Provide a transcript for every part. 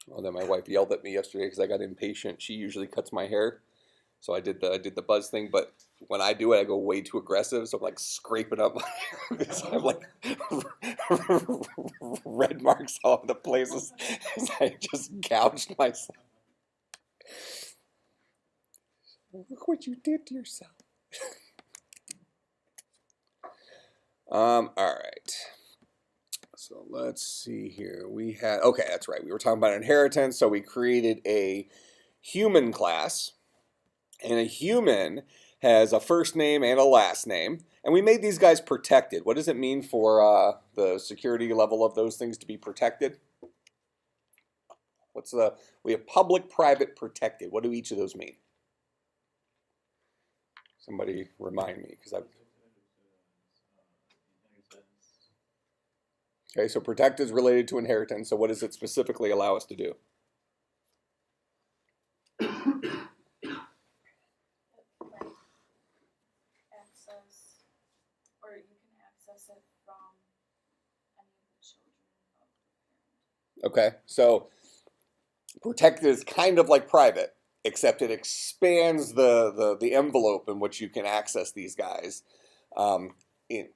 Well, then my wife yelled at me yesterday because I got impatient. She usually cuts my hair, so I did the buzz thing. But when I do it, I go way too aggressive. So I'm like scraping up my hair because I have like red marks all over the places. I just gouged myself. Look what you did to yourself. All right. So let's see here. We had, okay, that's right. We were talking about inheritance. So we created a human class, and a human has a first name and a last name. And we made these guys protected. What does it mean for the security level of those things to be protected? We have public, private, protected. What do each of those mean? Somebody remind me, because I've. Okay, so protect is related to inheritance. So what does it specifically allow us to do? Access, or you can access it from any of the children of the parent. Okay, so protected is kind of like private, except it expands the envelope in which you can access these guys.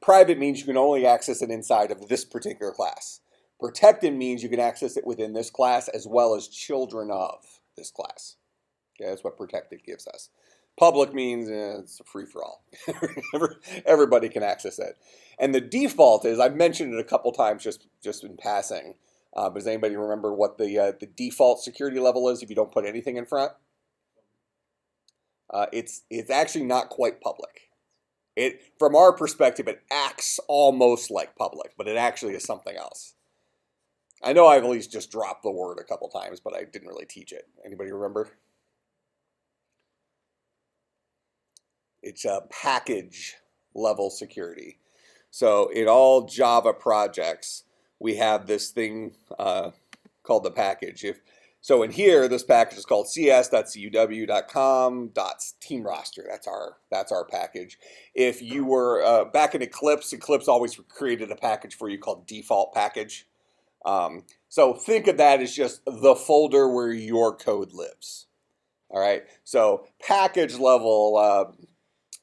Private means you can only access it inside of this particular class. Protected means you can access it within this class as well as children of this class. Okay, that's what protected gives us. Public means it's a free-for-all. Everybody can access it. And the default is, I've mentioned it a couple times just in passing. Does anybody remember what the default security level is if you don't put anything in front? It's actually not quite public. From our perspective, it acts almost like public, but it actually is something else. I know I've at least just dropped the word a couple times, but I didn't really teach it. Anybody remember? It's a package level security. So in all Java projects, we have this thing called the package. So in here, this package is called cs.cuw.com.teamroster. That's our package. If you were back in Eclipse always created a package for you called default package. So think of that as just the folder where your code lives. All right. So package level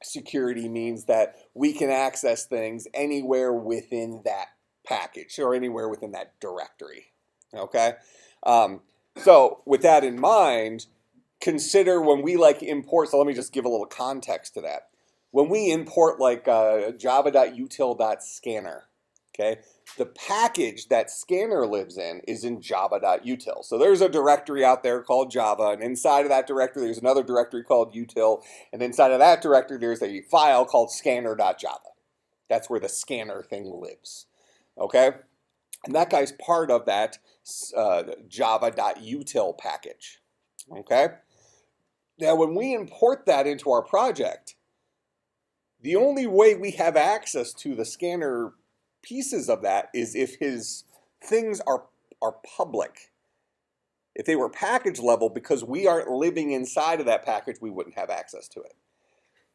security means that we can access things anywhere within that package or anywhere within that directory. Okay. So with that in mind, consider when we import, so let me just give a little context to that. When we import java.util.scanner, okay, the package that scanner lives in is in java.util. So there's a directory out there called Java, and inside of that directory there's another directory called util, and inside of that directory there's a file called scanner.java. That's where the scanner thing lives, okay? And that guy's part of that java.util package, okay? Now, when we import that into our project, the only way we have access to the scanner pieces of that is if his things are public. If they were package level, because we aren't living inside of that package, we wouldn't have access to it.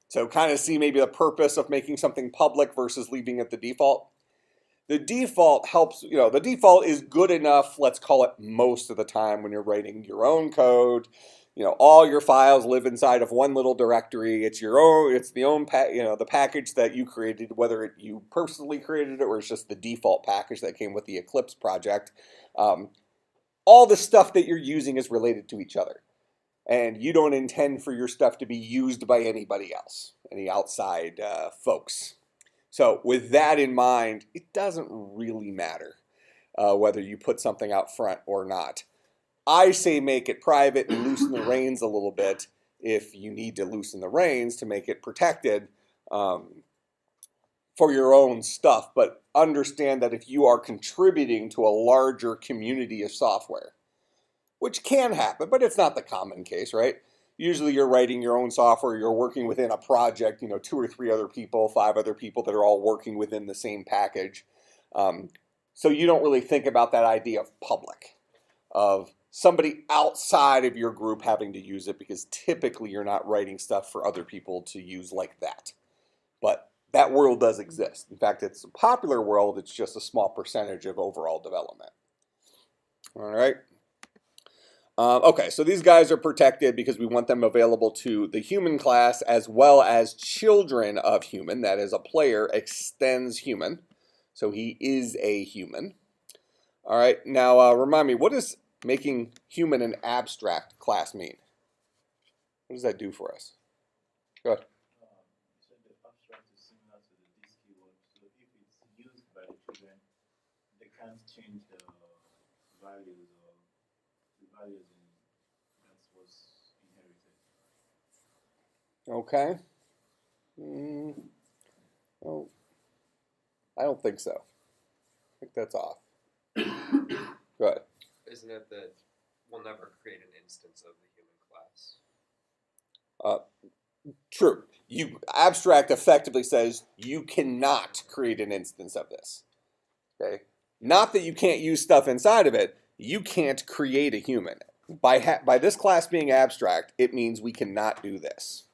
So kind of see maybe the purpose of making something public versus leaving it the default. The default helps, the default is good enough, let's call it most of the time when you're writing your own code. All your files live inside of one little directory. It's your own, the package that you created, whether you personally created it or it's just the default package that came with the Eclipse project. All the stuff that you're using is related to each other. And you don't intend for your stuff to be used by anybody else, any outside folks. So with that in mind, it doesn't really matter whether you put something out front or not. I say make it private and loosen the reins a little bit if you need to loosen the reins to make it protected for your own stuff. But understand that if you are contributing to a larger community of software, which can happen, but it's not the common case, right? Usually you're writing your own software, you're working within a project, 2 or 3 other people, 5 other people that are all working within the same package. So you don't really think about that idea of public, of somebody outside of your group having to use it, because typically you're not writing stuff for other people to use like that. But that world does exist. In fact, it's a popular world, it's just a small percentage of overall development. All right. Okay, so these guys are protected because we want them available to the human class as well as children of human. That is, a player extends human. So he is a human. All right, now remind me, what does making human an abstract class mean? What does that do for us? Go ahead. You said the abstract is similar to the this keyword. So if it's used by the children, they can't change the values or the values in that was inherited. Okay. Oh, I don't think so. I think that's off. Go ahead. Isn't it that we'll never create an instance of the human class? True. Abstract effectively says you cannot create an instance of this. Okay. Not that you can't use stuff inside of it. You can't create a human. By this class being abstract, it means we cannot do this.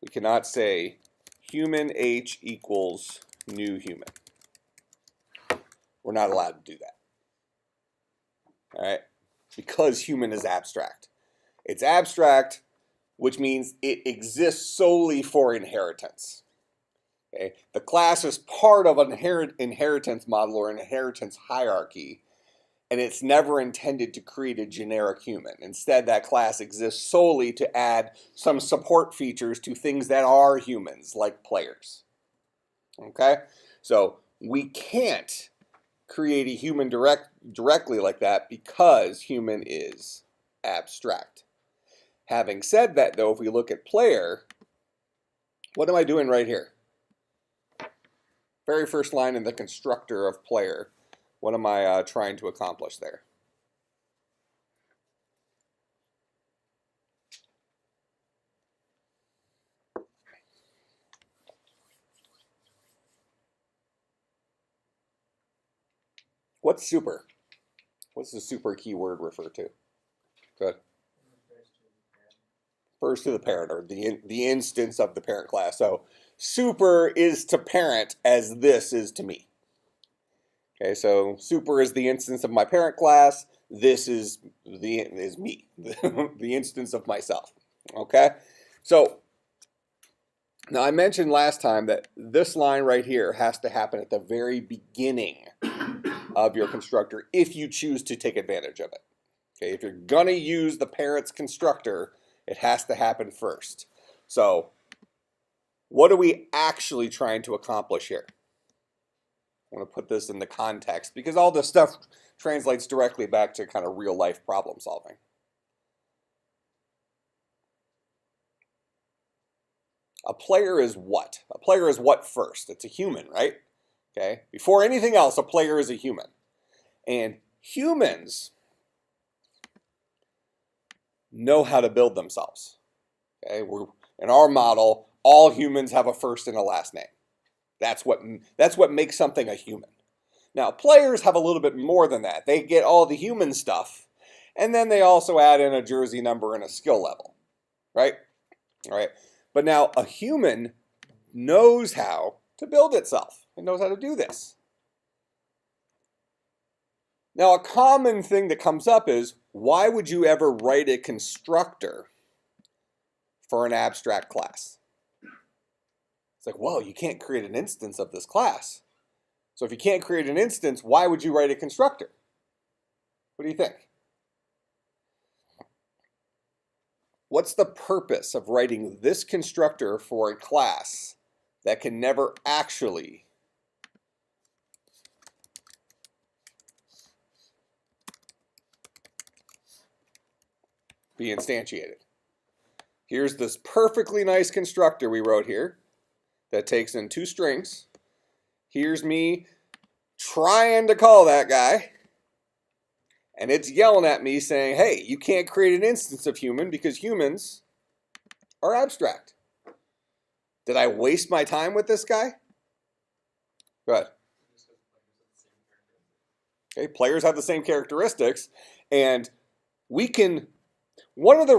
We cannot say human H equals new human. We're not allowed to do that. All right? Because human is abstract. It's abstract, which means it exists solely for inheritance. Okay? The class is part of an inheritance model or an inheritance hierarchy, and it's never intended to create a generic human. Instead, that class exists solely to add some support features to things that are humans, like players. Okay? So we can't create a human directly like that because human is abstract. Having said that, though, if we look at player, what am I doing right here? Very first line in the constructor of player. What am I trying to accomplish there? What's super? What's the super keyword refer to? Good. Refers to the parent or the instance of the parent class. So super is to parent as this is to me. Okay, so super is the instance of my parent class. This is me, the instance of myself. Okay, so now I mentioned last time that this line right here has to happen at the very beginning of your constructor if you choose to take advantage of it. Okay, if you're gonna use the parent's constructor, it has to happen first. So what are we actually trying to accomplish here? I want to put this in the context because all this stuff translates directly back to kind of real life problem solving. A player is what? A player is what first? It's a human, right? Okay. Before anything else, a player is a human. And humans know how to build themselves. Okay. In our model, all humans have a first and a last name. That's what makes something a human. Now, players have a little bit more than that. They get all the human stuff, and then they also add in a jersey number and a skill level, right? All right. But now a human knows how to build itself. It knows how to do this. Now, a common thing that comes up is, why would you ever write a constructor for an abstract class? It's like, well, you can't create an instance of this class. So if you can't create an instance, why would you write a constructor? What do you think? What's the purpose of writing this constructor for a class that can never actually be instantiated? Here's this perfectly nice constructor we wrote here that takes in two strings. Here's me trying to call that guy, and it's yelling at me saying, hey, you can't create an instance of human because humans are abstract. Did I waste my time with this guy? Go ahead. Okay, players have the same characteristics, and we can, one of the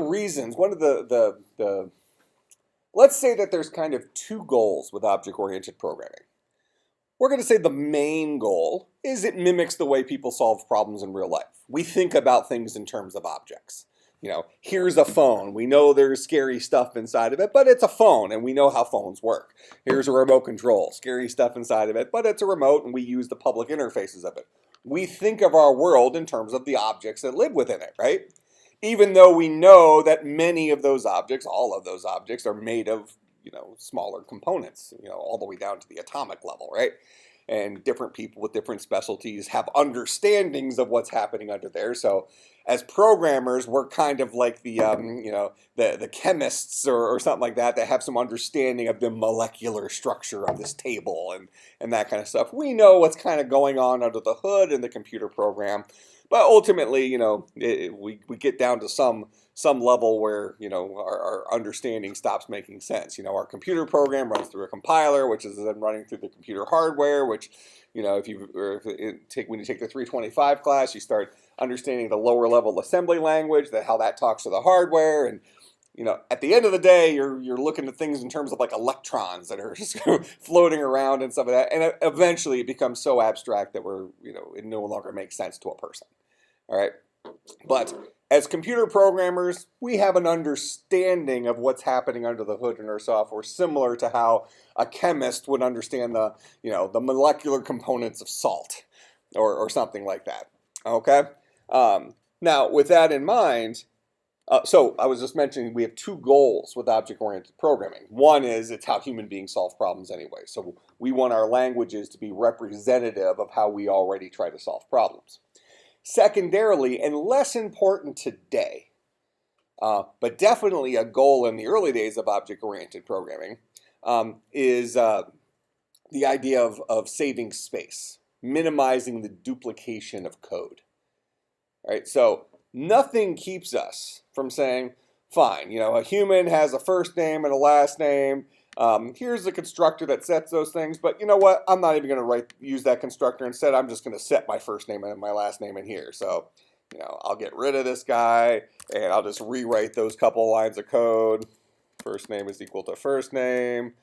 let's say that there's kind of two goals with object-oriented programming. We're going to say the main goal is it mimics the way people solve problems in real life. We think about things in terms of objects. You know, here's a phone. We know there's scary stuff inside of it, but it's a phone and we know how phones work. Here's a remote control, scary stuff inside of it, but it's a remote and we use the public interfaces of it. We think of our world in terms of the objects that live within it, right? Even though we know that many of those objects, all of those objects, are made of, you know, smaller components, you know, all the way down to the atomic level, right? And different people with different specialties have understandings of what's happening under there. So as programmers, we're kind of like the, you know, the chemists or something like that have some understanding of the molecular structure of this table and that kind of stuff. We know what's kind of going on under the hood in the computer program. But ultimately, you know, we get down to some level where, you know, our understanding stops making sense. You know, our computer program runs through a compiler, which is then running through the computer hardware, which, you know, when you take the 325 class, you start understanding the lower level assembly language, how that talks to the hardware. And, you know, at the end of the day, you're looking at things in terms of like electrons that are just floating around and stuff like that. And eventually it becomes so abstract that it no longer makes sense to a person. All right. But as computer programmers, we have an understanding of what's happening under the hood in our software, similar to how a chemist would understand the molecular components of salt or something like that. Okay. Now, with that in mind, so I was just mentioning we have two goals with object-oriented programming. One is it's how human beings solve problems anyway. So we want our languages to be representative of how we already try to solve problems. Secondarily, and less important today, but definitely a goal in the early days of object-oriented programming, is the idea of saving space, minimizing the duplication of code. All right, so nothing keeps us from saying, fine, you know, a human has a first name and a last name. Here's the constructor that sets those things, but you know what? I'm not even going to use that constructor. Instead, I'm just going to set my first name and my last name in here. So, you know, I'll get rid of this guy and I'll just rewrite those couple lines of code. First name is equal to first name.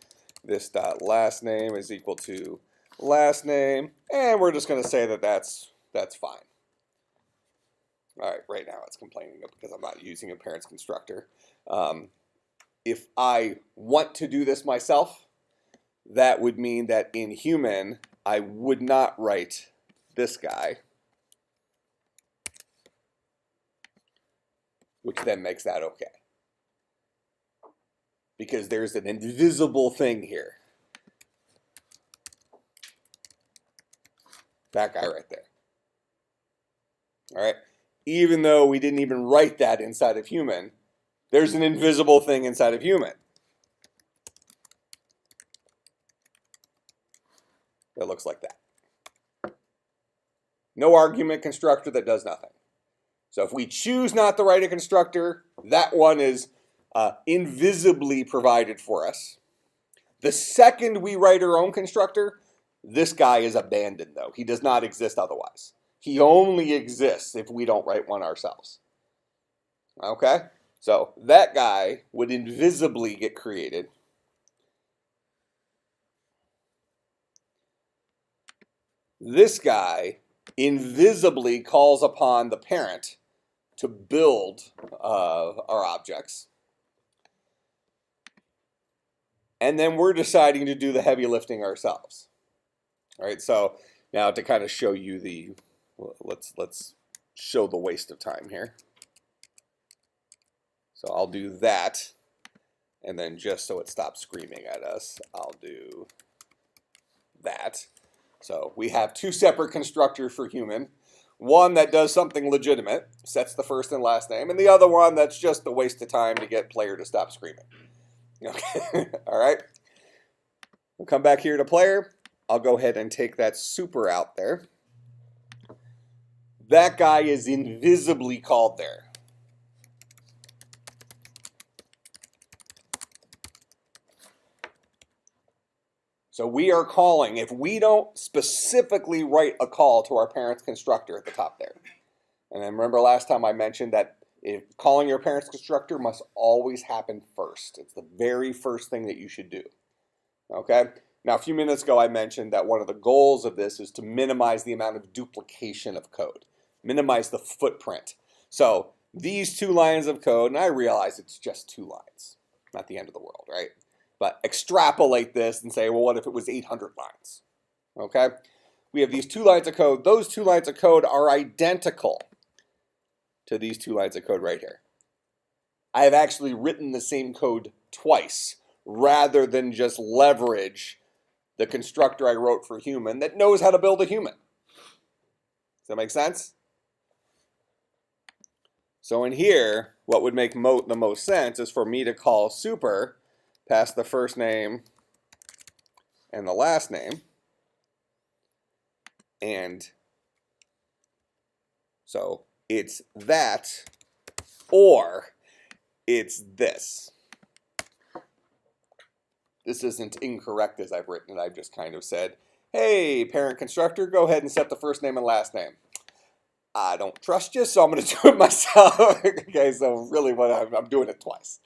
This dot last name is equal to last name, and we're just going to say that that's fine. All right, right now it's complaining because I'm not using a parent's constructor. If I want to do this myself, that would mean that in human, I would not write this guy, which then makes that okay. Because there's an invisible thing here. That guy right there. All right. Even though we didn't even write that inside of human, there's an invisible thing inside of human that looks like that. No argument constructor that does nothing. So if we choose not to write a constructor, that one is invisibly provided for us. The second we write our own constructor, this guy is abandoned though. He does not exist otherwise. He only exists if we don't write one ourselves. Okay? So that guy would invisibly get created. This guy invisibly calls upon the parent to build our objects. And then we're deciding to do the heavy lifting ourselves. All right, so now to kind of show you let's show the waste of time here. So I'll do that, and then just so it stops screaming at us, I'll do that. So we have two separate constructors for human. One that does something legitimate, sets the first and last name, and the other one that's just a waste of time to get player to stop screaming. Okay, all right. We'll come back here to player. I'll go ahead and take that super out there. That guy is invisibly called there. So we are calling, if we don't specifically write a call to our parent's constructor at the top there. And then remember last time I mentioned that if calling your parent's constructor must always happen first. It's the very first thing that you should do. Okay? Now, a few minutes ago, I mentioned that one of the goals of this is to minimize the amount of duplication of code, minimize the footprint. So these 2 lines of code, and I realize it's just 2 lines, not the end of the world, right? But extrapolate this and say, well, what if it was 800 lines? Okay? We have these 2 lines of code. Those 2 lines of code are identical to these 2 lines of code right here. I have actually written the same code twice rather than just leverage the constructor I wrote for human that knows how to build a human. Does that make sense? So in here, what would make the most sense is for me to call super, pass the first name and the last name. And so it's that, or it's this. This isn't incorrect as I've written it. I've just kind of said, hey, parent constructor, go ahead and set the first name and last name. I don't trust you, so I'm going to do it myself. Okay, so really I'm doing it twice.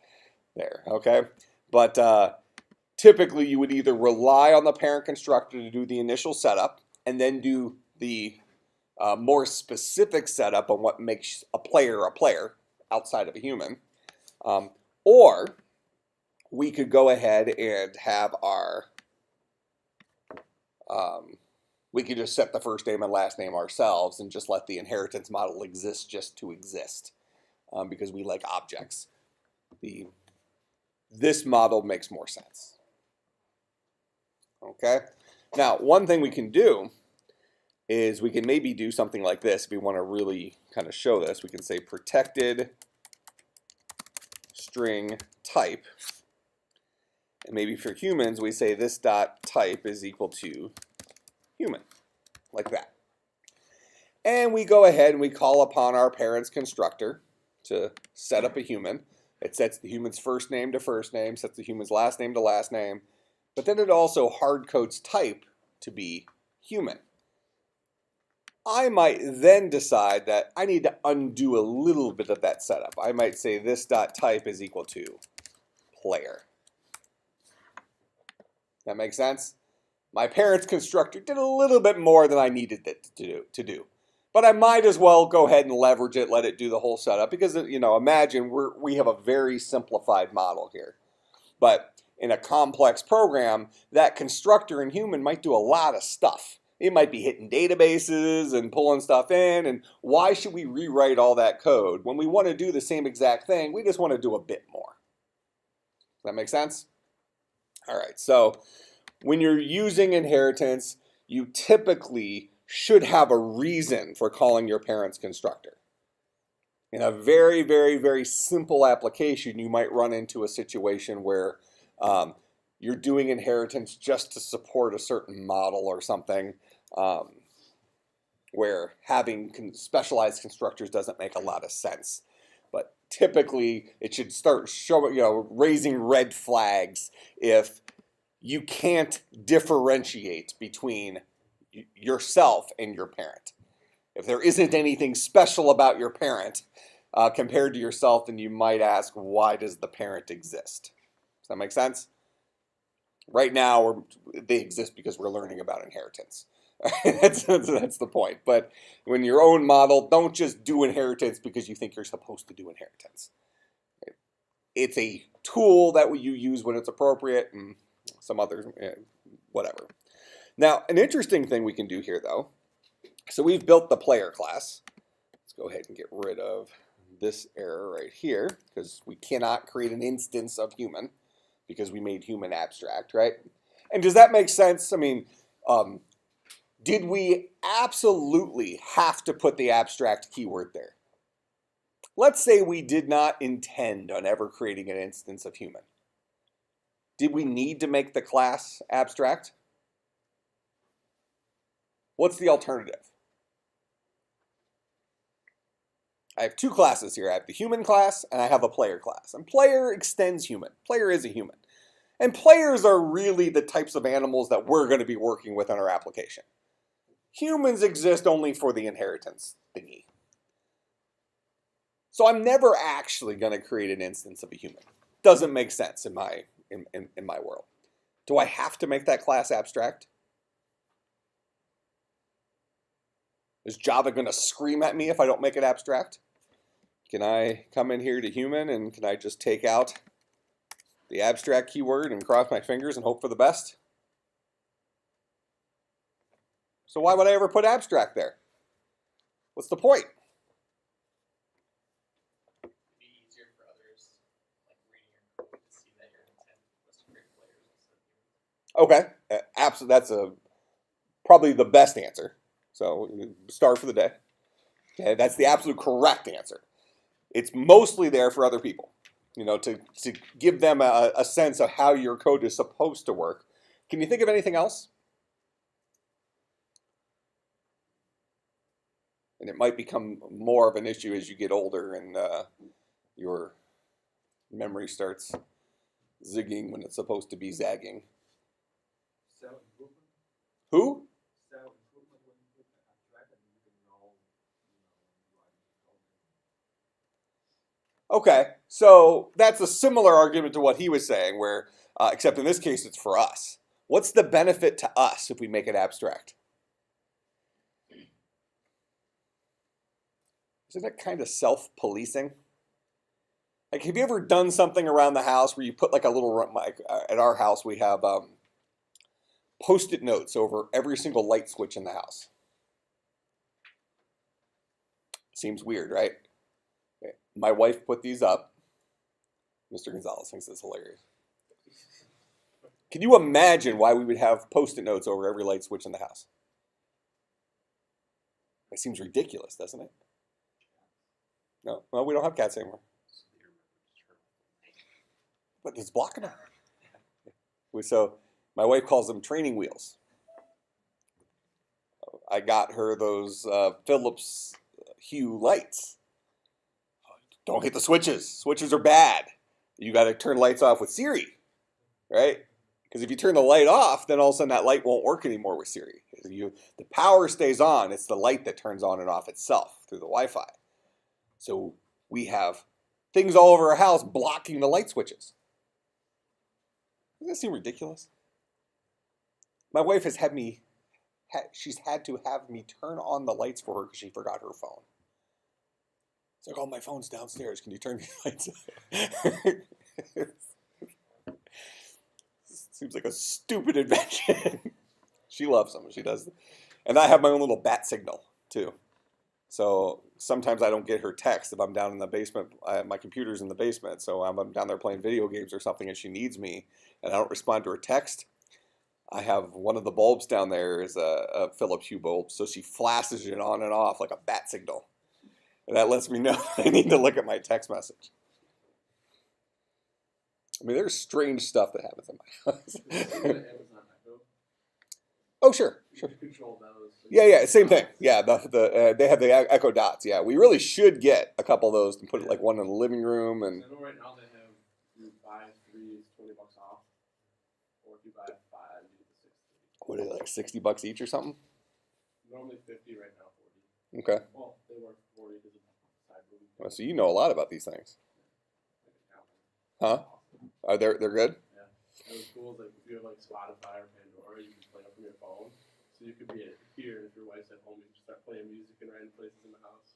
There, okay? But typically you would either rely on the parent constructor to do the initial setup and then do the more specific setup on what makes a player outside of a human. Or we could go ahead and have our, we could just set the first name and last name ourselves and just let the inheritance model exist just to exist because we like objects. This model makes more sense. Okay? Now, one thing we can do is we can maybe do something like this if we want to really kind of show this. We can say protected string type. And maybe for humans, we say this dot type is equal to human, like that. And we go ahead and we call upon our parent's constructor to set up a human. It sets the human's first name to first name, sets the human's last name to last name, but then it also hard codes type to be human. I might then decide that I need to undo a little bit of that setup. I might say this dot type is equal to player. That makes sense? My parent's constructor did a little bit more than I needed it to do. But I might as well go ahead and leverage it, let it do the whole setup, because, you know, imagine we have a very simplified model here. But in a complex program, that constructor in human might do a lot of stuff. It might be hitting databases and pulling stuff in, and why should we rewrite all that code? When we want to do the same exact thing, we just want to do a bit more. Does that make sense? All right, so when you're using inheritance, you typically should have a reason for calling your parent's constructor. In a very, very, very simple application, you might run into a situation where you're doing inheritance just to support a certain model or something, where having specialized constructors doesn't make a lot of sense. But typically, it should start showing, raising red flags if you can't differentiate between yourself and your parent. If there isn't anything special about your parent compared to yourself, then you might ask, why does the parent exist? Does that make sense? Right now, they exist because we're learning about inheritance. That's the point. But when your own model, don't just do inheritance because you think you're supposed to do inheritance. It's a tool that you use when it's appropriate, and some other, whatever. Now, an interesting thing we can do here, though, so we've built the player class. Let's go ahead and get rid of this error right here, because we cannot create an instance of human, because we made human abstract, right? And does that make sense? I mean, did we absolutely have to put the abstract keyword there? Let's say we did not intend on ever creating an instance of human. Did we need to make the class abstract? What's the alternative? I have 2 classes here. I have the human class and I have a player class. And player extends human. Player is a human. And players are really the types of animals that we're going to be working with in our application. Humans exist only for the inheritance thingy. So I'm never actually going to create an instance of a human. Doesn't make sense in my world. Do I have to make that class abstract? Is Java going to scream at me if I don't make it abstract? Can I come in here to human and can I just take out the abstract keyword and cross my fingers and hope for the best? So why would I ever put abstract there? What's the point? It'd be easier for others, like reading your code, to see that your intent was to create players instead of humans. Okay, absolutely. That's probably the best answer. So star for the day. Okay, that's the absolute correct answer. It's mostly there for other people, to give them a sense of how your code is supposed to work. Can you think of anything else? And it might become more of an issue as you get older and your memory starts zigging when it's supposed to be zagging. Self-improvement. Who? Self-improvement, when you put the abstract and you can know, Okay, so that's a similar argument to what he was saying, where except in this case it's for us. What's the benefit to us if we make it abstract? Isn't it kind of self-policing? Like, have you ever done something around the house where you put like a little, like at our house we have Post-it notes over every single light switch in the house. Seems weird, right? Okay. My wife put these up. Mr. Gonzalez thinks this is hilarious. Can you imagine why we would have Post-it notes over every light switch in the house? It seems ridiculous, doesn't it? No, well, we don't have cats anymore. But it's blocking them. So my wife calls them training wheels. I got her those Philips Hue lights. Don't hit the switches. Switches are bad. You got to turn lights off with Siri, right? Because if you turn the light off, then all of a sudden that light won't work anymore with Siri. The power stays on. It's the light that turns on and off itself through the Wi-Fi. So we have things all over our house blocking the light switches. Doesn't that seem ridiculous? My wife has she's had to have me turn on the lights for her because she forgot her phone. It's like, oh, my phone's downstairs. Can you turn the lights on? Seems like a stupid invention. She loves them. She does. And I have my own little bat signal, too. So sometimes I don't get her text if I'm down in the basement. My computer's in the basement, so I'm down there playing video games or something and she needs me and I don't respond to her text. I have one of the bulbs down there is a Philips Hue bulb, so she flashes it on and off like a bat signal. And that lets me know I need to look at my text message. I mean, there's strange stuff that happens in my house. Oh, sure. Control those. Yeah, same thing. Yeah, they have the Echo Dots. Yeah, we really should get a couple of those and put it like one in the living room. And I know right now they have, if you buy 3, it's $20 off. Or if you buy 5, you get the 60. what are they, like $60 each or something? Normally 50, right now 40. Okay. Well, they were 40 because of the side movie. Well, so you know a lot about these things, huh? They're good. Yeah. It was cool. Like if you have like Spotify or Pandora, you can play up from your phone. So you could be here, and if your wife's at home, you can start playing music in random places in the house.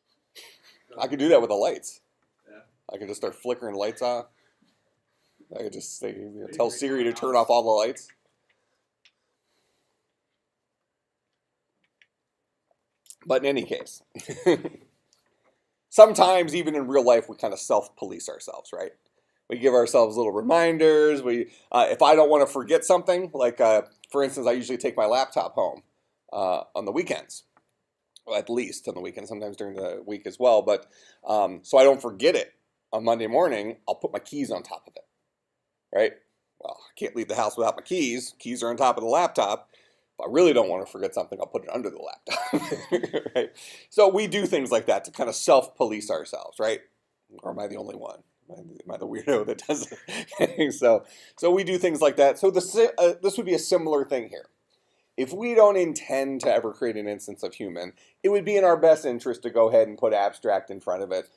I could do that with the lights. Yeah. I could just start flickering lights on. I could just say, tell Siri to turn off all the lights. But in any case, sometimes even in real life, we kind of self-police ourselves, right? We give ourselves little reminders. If I don't want to forget something, like for instance, I usually take my laptop home on the weekends, well, at least on the weekends, sometimes during the week as well. But so I don't forget it on Monday morning, I'll put my keys on top of it, right? Well, I can't leave the house without my keys. Keys are on top of the laptop. If I really don't want to forget something, I'll put it under the laptop, right? So we do things like that to kind of self-police ourselves, right? Or am I the only one? Am I the weirdo that does it? So we do things like that. So this would be a similar thing here. If we don't intend to ever create an instance of human, it would be in our best interest to go ahead and put abstract in front of it.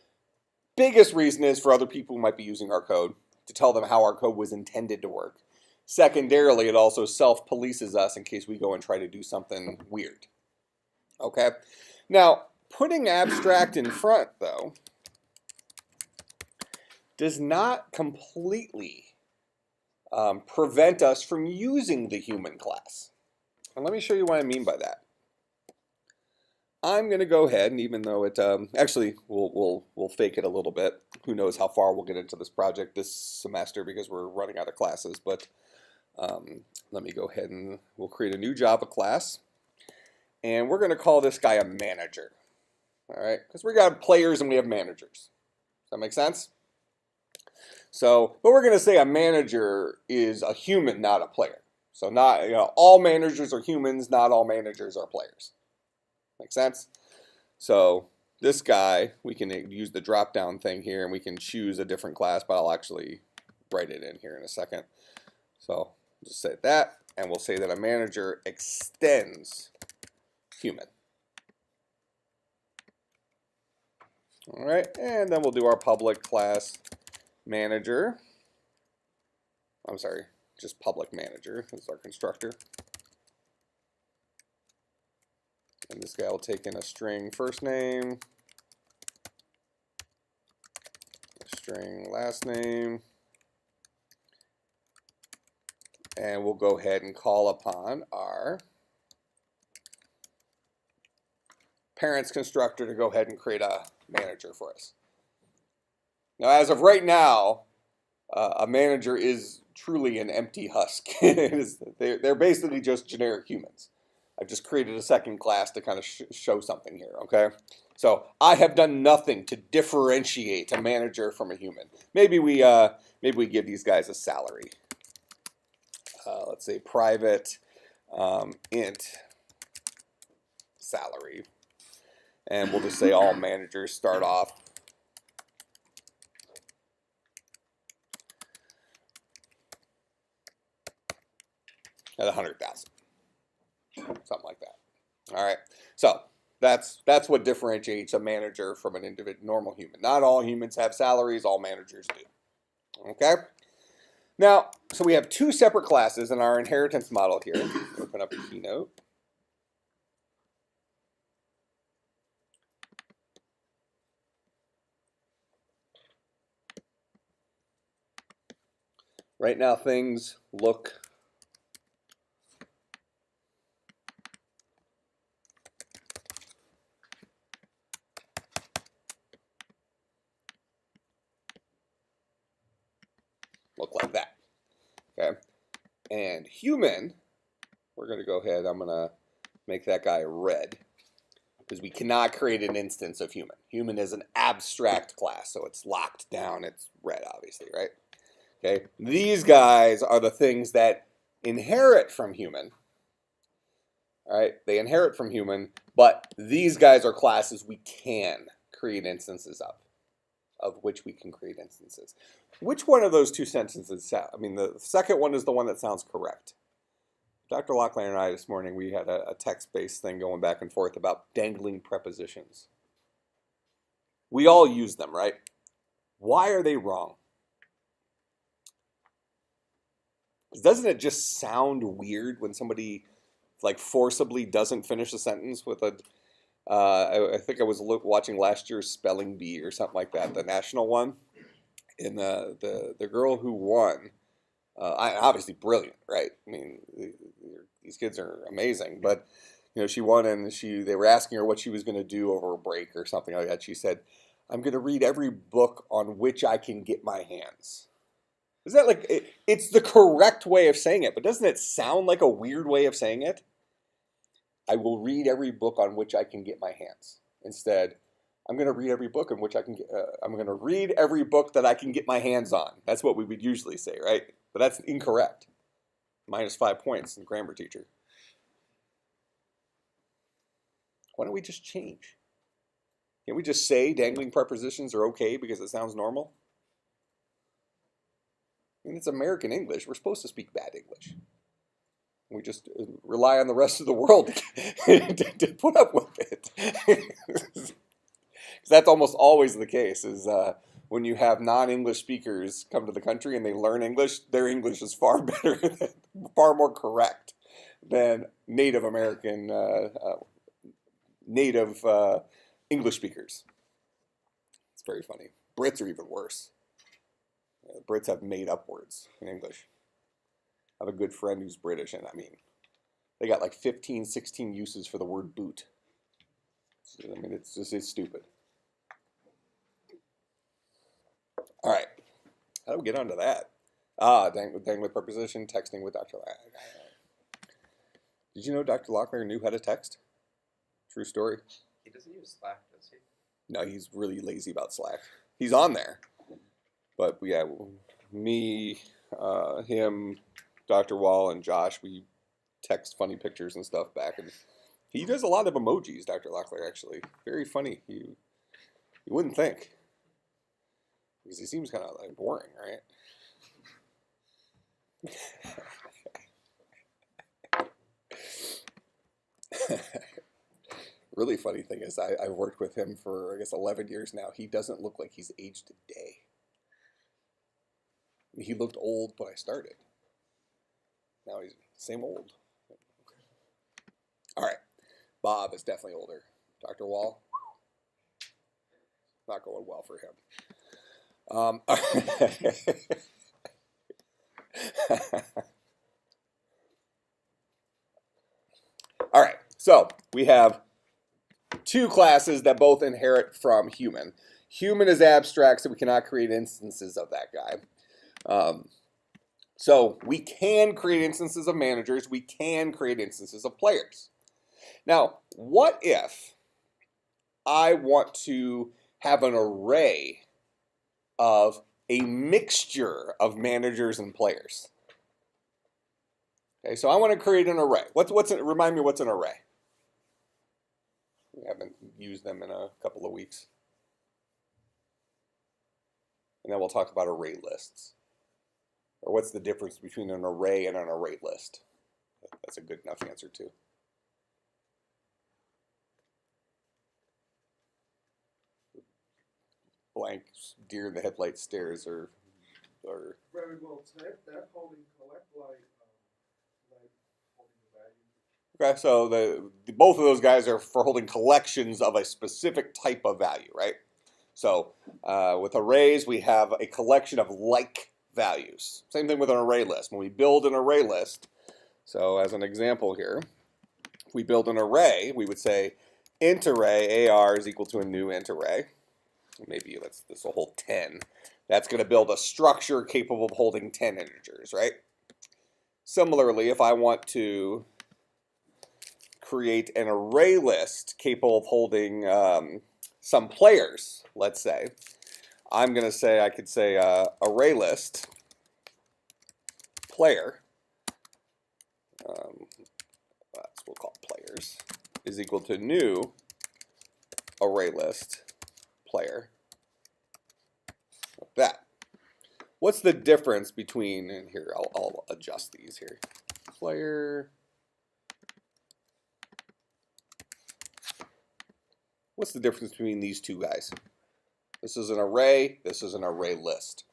Biggest reason is for other people who might be using our code to tell them how our code was intended to work. secondarily, it also self-polices us in case we go and try to do something weird. Okay? Now, putting abstract in front, though, does not completely prevent us from using the human class. And let me show you what I mean by that. I'm going to go ahead, and even though it actually we'll fake it a little bit. Who knows how far we'll get into this project this semester because we're running out of classes. But let me go ahead and we'll create a new Java class, and we're going to call this guy a manager. All right, because we got players and we have managers. Does that make sense? So, but we're going to say a manager is a human, not a player. So not, all managers are humans, not all managers are players. Make sense? So this guy, we can use the drop down thing here and we can choose a different class, but I'll actually write it in here in a second. So just say that, and we'll say that a manager extends human. All right, and then we'll do our public class manager. I'm sorry, just public manager is our constructor. And this guy will take in a string first name, a string last name, and we'll go ahead and call upon our parents constructor to go ahead and create a manager for us. Now, as of right now, a manager is truly an empty husk. They're basically just generic humans. I've just created a second class to kind of show something here, okay? So I have done nothing to differentiate a manager from a human. Maybe we give these guys a salary. Let's say private int salary. And we'll just say all managers start off at 100,000. Something like that. All right. So that's what differentiates a manager from an individual normal human. Not all humans have salaries. All managers do. Okay. Now, so we have two separate classes in our inheritance model here. Open up a Keynote. Right now, things look like that. Okay. And human, we're going to go ahead, I'm going to make that guy red because we cannot create an instance of human. Human is an abstract class, so it's locked down. It's red, obviously, right? Okay. These guys are the things that inherit from human. All right. They inherit from human, but these guys are classes we can create instances of which we can create instances. Which one of those two sentences sound? I mean, the second one is the one that sounds correct. Dr. Lockland and I this morning, we had a text-based thing going back and forth about dangling prepositions. We all use them, right? Why are they wrong? Doesn't it just sound weird when somebody like forcibly doesn't finish a sentence with a I think I was watching last year's spelling bee or something like that, the national one, and the girl who won, obviously brilliant, right? I mean, these kids are amazing, but she won, and they were asking her what she was going to do over a break or something like that. She said, "I'm going to read every book on which I can get my hands." Is that like it's the correct way of saying it, but doesn't it sound like a weird way of saying it? I will read every book on which I can get my hands. Instead, I'm going to read every book on which I can get. I'm going to read every book that I can get my hands on. That's what we would usually say, right? But that's incorrect. -5 points in grammar teacher. Why don't we just change? Can't we just say dangling prepositions are okay because it sounds normal? I mean, it's American English. We're supposed to speak bad English. We just rely on the rest of the world to put up with it. That's almost always the case. Is when you have non-English speakers come to the country and they learn English, their English is far better, far more correct than Native American, native English speakers. It's very funny. Brits are even worse. The Brits have made up words in English. I have a good friend who's British, and I mean, they got like 15, 16 uses for the word boot. I mean, it's stupid. All right. How do we get onto that? Dangling preposition, texting with Dr. Locklear. Did you know Dr. Locklear knew how to text? True story. He doesn't use Slack, does he? No, he's really lazy about Slack. He's on there. But yeah, me, him, Dr. Wall, and Josh, we text funny pictures and stuff back. And he does a lot of emojis, Dr. Locklear, actually. Very funny. You wouldn't think. Because he seems kind of like boring, right? Really funny thing is I've worked with him for, I guess, 11 years now. He doesn't look like he's aged a day. He looked old when I started. Now he's same old. All right. Bob is definitely older. Dr. Wall, not going well for him. All right, so we have two classes that both inherit from human. Human is abstract, so we cannot create instances of that guy. So we can create instances of managers. We can create instances of players. Now, what if I want to have an array of a mixture of managers and players? Okay, so I want to create an array. Remind me what's an array? We haven't used them in a couple of weeks. And then we'll talk about array lists. Or what's the difference between an array and an array list? That's a good enough answer too. Blank deer in the headlight stares or very well said. That holding collect like holding the value. okay, so the both of those guys are for holding collections of a specific type of value, right? So with arrays, we have a collection of like values. Same thing with an array list. When we build an array list, so as an example here, if we build an array, we would say int array AR is equal to a new int array. Maybe this will hold 10. That's going to build a structure capable of holding 10 integers, right? Similarly, if I want to create an array list capable of holding some players, let's say, I'm going to say, I could say array list player, we'll call it players, is equal to new array list player. Like that. What's the difference between, and here, I'll adjust these here. Player. What's the difference between these two guys? This is an array, this is an array list.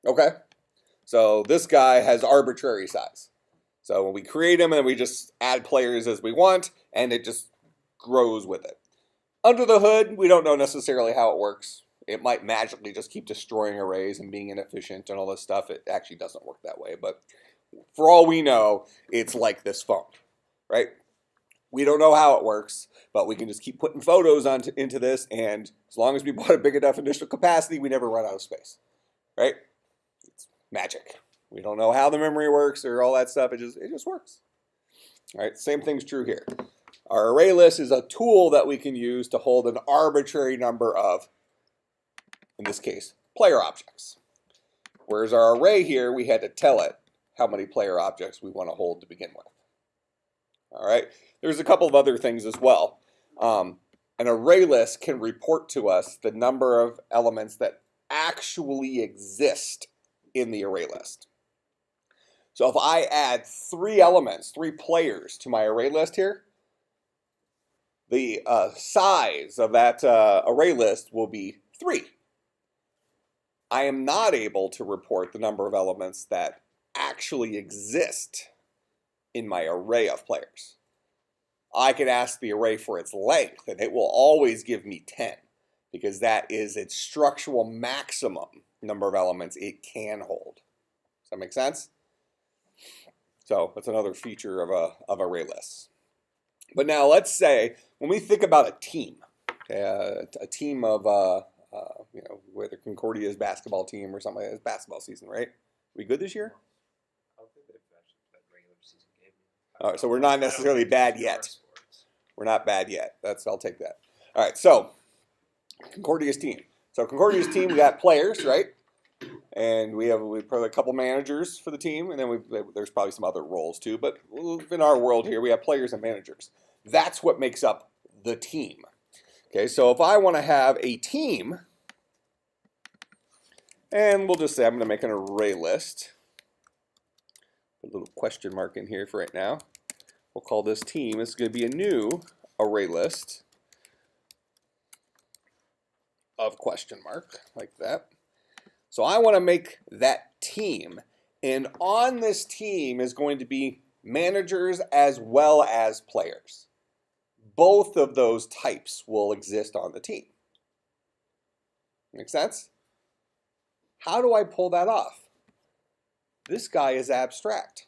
Okay, so this guy has arbitrary size. So when we create him and we just add players as we want, and it just grows with it. Under the hood, we don't know necessarily how it works. It might magically just keep destroying arrays and being inefficient and all this stuff. It actually doesn't work that way, but for all we know, it's like this phone, right? We don't know how it works, but we can just keep putting photos into this, and as long as we bought a big enough initial capacity, we never run out of space, right? It's magic. We don't know how the memory works or all that stuff. It just works. All right, same thing's true here. Our array list is a tool that we can use to hold an arbitrary number of, in this case, player objects. Whereas our array here, we had to tell it how many player objects we want to hold to begin with. All right, there's a couple of other things as well. An array list can report to us the number of elements that actually exist in the array list. So if I add 3 elements, 3 players to my array list here, the size of that array list will be 3. I am not able to report the number of elements that actually exist in my array of players. I can ask the array for its length, and it will always give me 10, because that is its structural maximum number of elements it can hold. Does that make sense? So that's another feature of array lists. But now let's say when we think about a team, okay, a team of you know, whether Concordia's basketball team or something like that, it's basketball season, right? We good this year? I don't think they've actually played regular season game. All right, so we're not necessarily bad yet. We're not bad yet. I'll take that. All right, so Concordia's team. So Concordia's team, we got players, right? And we probably a couple managers for the team, and then there's probably some other roles too. But in our world here, we have players and managers. That's what makes up the team. Okay, so if I want to have a team, and we'll just say I'm going to make an array list. Put a little question mark in here for right now. We'll call this team. It's going to be a new array list of question mark, like that. So I want to make that team, and on this team is going to be managers as well as players. Both of those types will exist on the team. Make sense? How do I pull that off? This guy is abstract.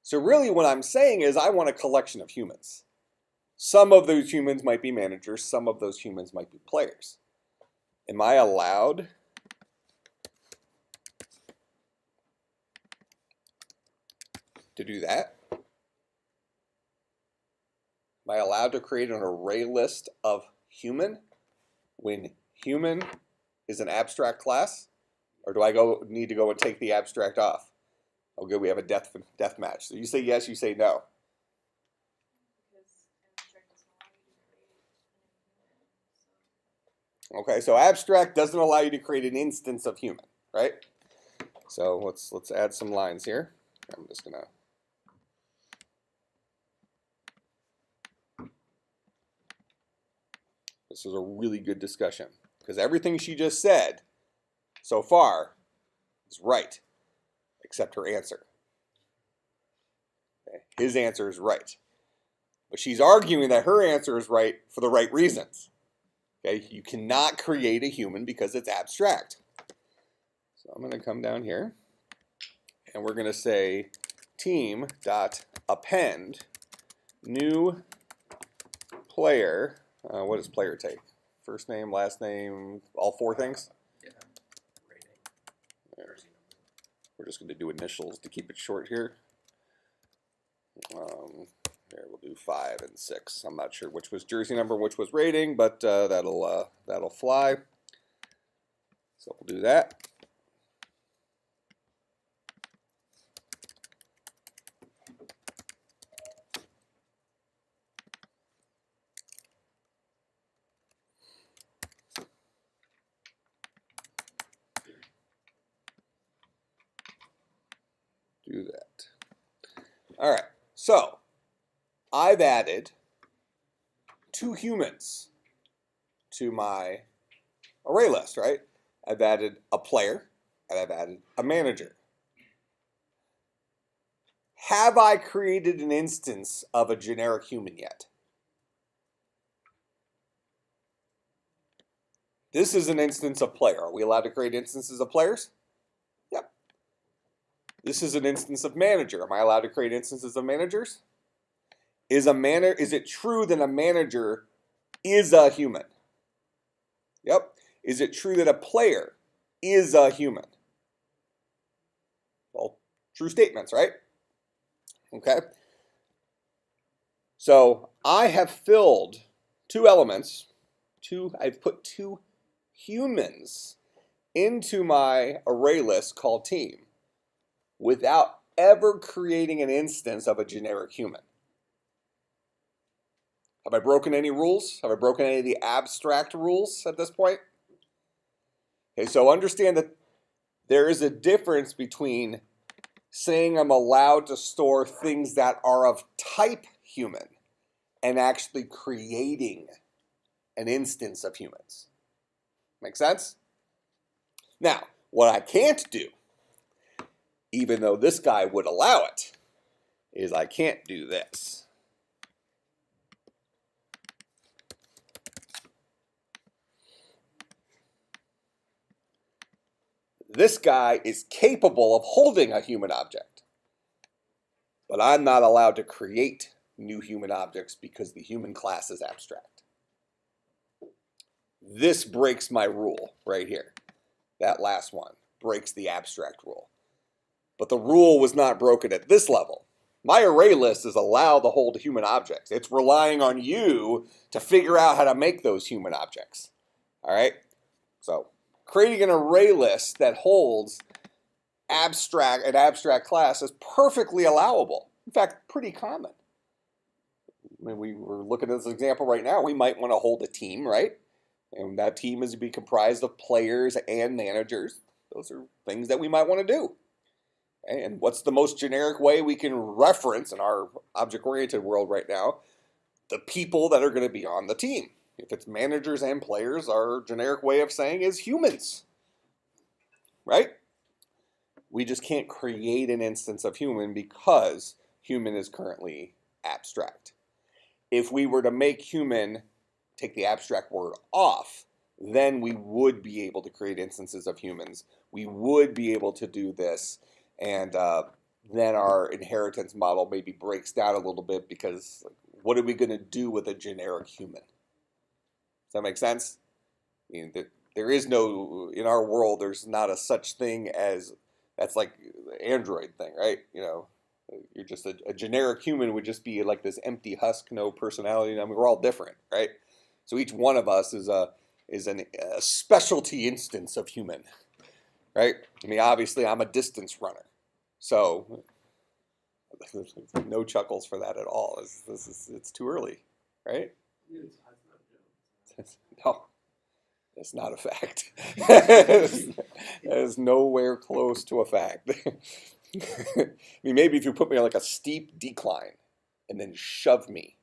So really what I'm saying is I want a collection of humans. Some of those humans might be managers, some of those humans might be players. Am I allowed to do that? Am I allowed to create an array list of human when human is an abstract class? Or do I need to go and take the abstract off? Oh good, we have a death match. So you say yes, you say no. Okay, so abstract doesn't allow you to create an instance of human, right? So let's add some lines here. I'm just gonna This is a really good discussion because everything she just said so far is right, except her answer. Okay? His answer is right. But she's arguing that her answer is right for the right reasons. Okay? You cannot create a human because it's abstract. So I'm going to come down here and we're going to say team.append new player. What does player take? First name, last name, all 4 things? Yeah. Rating. Jersey number. We're just going to do initials to keep it short here. Here we'll do 5 and 6. I'm not sure which was jersey number, which was rating, but that'll fly. So we'll do that. Do that. All right, so I've added 2 humans to my array list, right? I've added a player and I've added a manager. Have I created an instance of a generic human yet? This is an instance of player. Are we allowed to create instances of players? Yep. This is an instance of manager. Am I allowed to create instances of managers? Is it true that a manager is a human? Yep. Is it true that a player is a human? Well, true statements, right? Okay. So I have filled 2 elements. I've put 2 humans into my array list called team without ever creating an instance of a generic human. Have I broken any rules? Have I broken any of the abstract rules at this point? Okay, so understand that there is a difference between saying I'm allowed to store things that are of type human and actually creating an instance of humans. Make sense? Now, what I can't do, even though this guy would allow it, is I can't do this. This guy is capable of holding a human object, but I'm not allowed to create new human objects because the human class is abstract. This breaks my rule right here. That last one breaks the abstract rule. But the rule was not broken at this level. My array list is allowed to hold human objects. It's relying on you to figure out how to make those human objects. All right? So creating an array list that holds an abstract class is perfectly allowable. In fact, pretty common. I mean, we were looking at this example right now. We might want to hold a team, right? And that team is to be comprised of players and managers. Those are things that we might want to do. And what's the most generic way we can reference in our object-oriented world right now? The people that are going to be on the team. If it's managers and players, our generic way of saying is humans. Right? We just can't create an instance of human because human is currently abstract. If we were to make human take the abstract word off, then we would be able to create instances of humans. We would be able to do this, and then our inheritance model maybe breaks down a little bit because what are we going to do with a generic human? Does that make sense? I mean, there is no, in our world, there's not a such thing as, that's like the Android thing, right? You know, you're just a generic human would just be like this empty husk, no personality. I mean, we're all different, right? So each one of us is a specialty instance of human, right? I mean, obviously, I'm a distance runner, so there's no chuckles for that at all. It's too early, right? No, it's not a fact. That is nowhere close to a fact. I mean, maybe if you put me on like a steep decline and then shove me.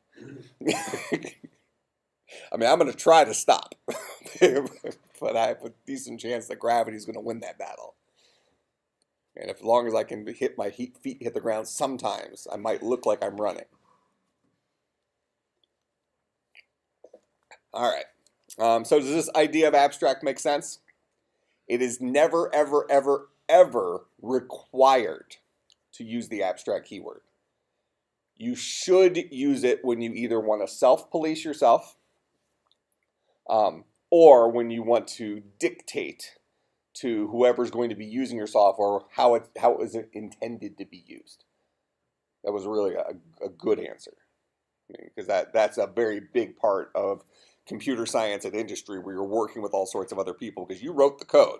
I mean, I'm going to try to stop, but I have a decent chance that gravity is going to win that battle. And as long as I can hit my feet hit the ground sometimes, I might look like I'm running. All right. So does this idea of abstract make sense? It is never, ever, ever, ever required to use the abstract keyword. You should use it when you either want to self-police yourself or when you want to dictate to whoever's going to be using your software how is it intended to be used. That was really a good answer, because that's a very big part of computer science and industry where you're working with all sorts of other people because you wrote the code.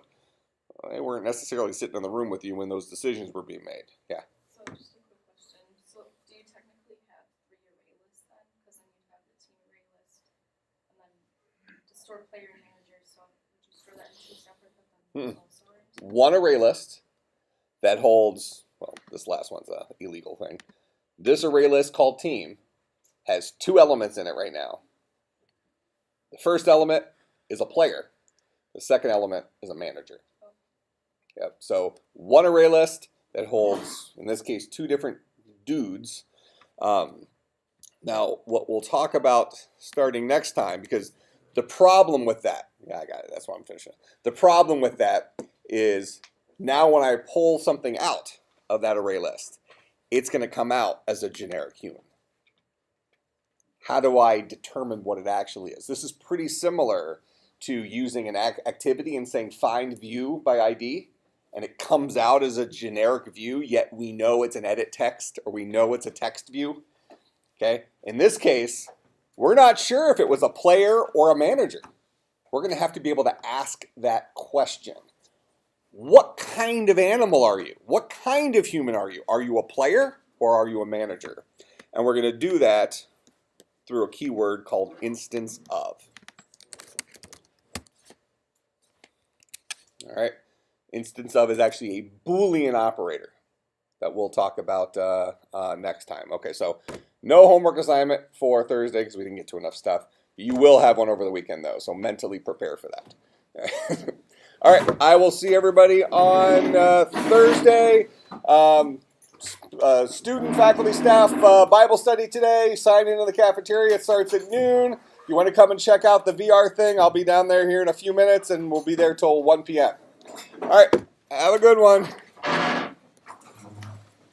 They weren't necessarily sitting in the room with you when those decisions were being made. Yeah. So just a quick question. So do you technically have 3 array lists then? Because then you have the team array list and then to store player and manager. So would you store that in 2 separate but then also into? One array list that holds, well, this last one's a illegal thing. This array list called team has 2 elements in it right now. The first element is a player. The second element is a manager. Yep. So one array list that holds, in this case, 2 different dudes. Now, what we'll talk about starting next time, because the problem with that, yeah, I got it. That's why I'm finishing. The problem with that is now when I pull something out of that array list, it's going to come out as a generic human. How do I determine what it actually is? This is pretty similar to using an activity and saying find view by ID, and it comes out as a generic view, yet we know it's an edit text or we know it's a text view. Okay? In this case, we're not sure if it was a player or a manager. We're going to have to be able to ask that question. What kind of animal are you? What kind of human are you? Are you a player or are you a manager? And we're going to do that through a keyword called instance of. All right. instance of is actually a Boolean operator that we'll talk about next time. Okay, so no homework assignment for Thursday because we didn't get to enough stuff. You will have one over the weekend, though, so mentally prepare for that. All right, I will see everybody on Thursday. Student, faculty, staff, Bible study today. Sign into the cafeteria. It starts at noon. If you want to come and check out the VR thing, I'll be down there here in a few minutes, and we'll be there till 1 p.m. All right, have a good one.